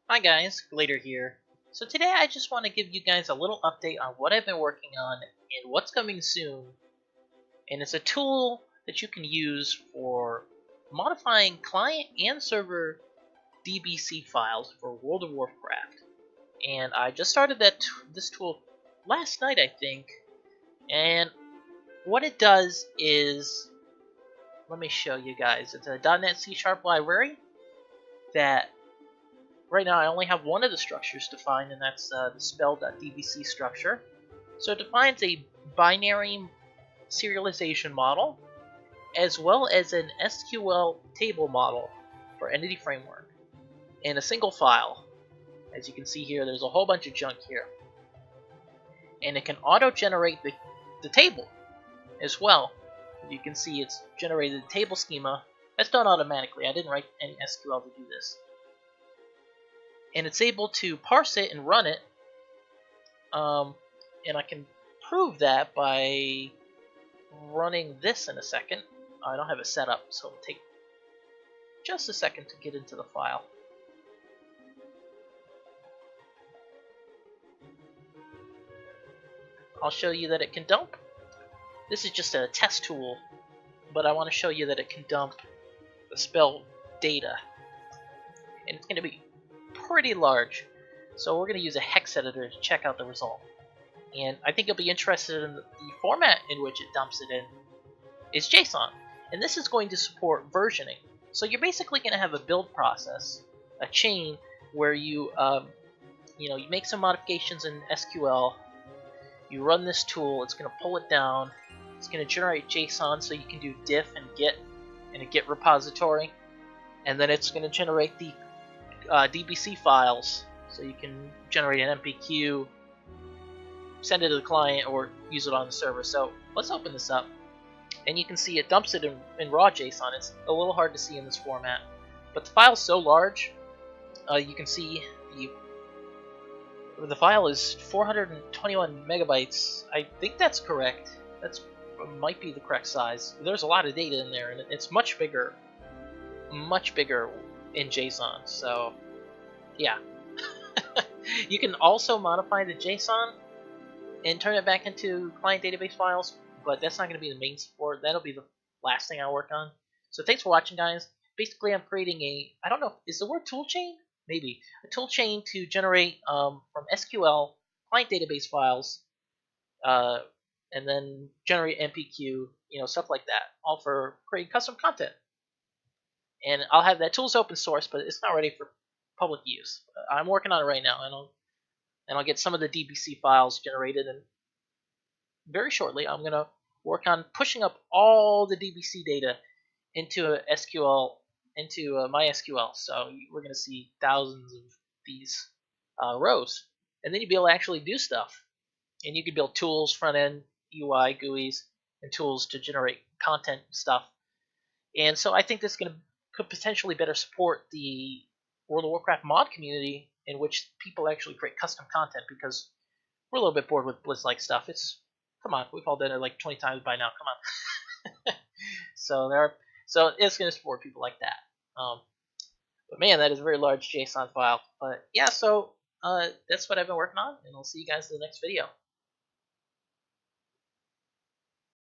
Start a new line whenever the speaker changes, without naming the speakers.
Hi guys, Glader here. So today I just want to give you guys a little update on what I've been working on and what's coming soon. And it's a tool that you can use for modifying client and server DBC files for World of Warcraft. And I just started this tool last night, I think. And what it does is, let me show you guys. It's a .NET C# library that right now I only have one of the structures defined, and that's the spell.dbc structure. So it defines a binary serialization model as well as an SQL table model for Entity Framework in a single file. As you can see here, there's a whole bunch of junk here. And it can auto-generate the table as well. You can see it's generated a table schema. That's done automatically. I didn't write any SQL to do this. And it's able to parse it and run it. And I can prove that by running this in a second. I don't have it set up, so it'll take just a second to get into the file. I'll show you that it can dump. This is just a test tool, but I want to show you that it can dump the spell data. And it's going to be pretty large. So we're going to use a hex editor to check out the result. And I think you'll be interested in the format in which it dumps it in. It's JSON. And this is going to support versioning. So you're basically going to have a build process, a chain, where you make some modifications in SQL. You run this tool. It's going to pull it down. It's going to generate JSON so you can do diff and git in a git repository. And then it's going to generate the DBC files, so you can generate an MPQ, send it to the client, or use it on the server. So let's open this up, and you can see it dumps it in raw JSON. It's a little hard to see in this format, but the file's so large, you can see the file is 421 megabytes. I think that's correct. That's might be the correct size. There's a lot of data in there, and it's much bigger in JSON. So yeah. You can also modify the JSON and turn it back into client database files, but that's not going to be the main support. That'll be the last thing I work on. So thanks for watching, guys. Basically, I'm creating I don't know, is the word toolchain? Maybe. A toolchain to generate from SQL client database files, and then generate MPQ, stuff like that, all for creating custom content. And I'll have that tool's open source, but it's not ready for public use. I'm working on it right now, and I'll get some of the DBC files generated, and very shortly I'm gonna work on pushing up all the DBC data into SQL, into MySQL. So we're gonna see thousands of these rows, and then you'll be able to actually do stuff. And you can build tools, front end, UI, GUIs, and tools to generate content stuff. And so I think this could potentially better support the World of Warcraft mod community, in which people actually create custom content, because we're a little bit bored with Blizz-like stuff. Come on, we've all done it like 20 times by now. Come on. So it's going to support people like that. But man, that is a very large JSON file. But yeah, so that's what I've been working on, and I'll see you guys in the next video.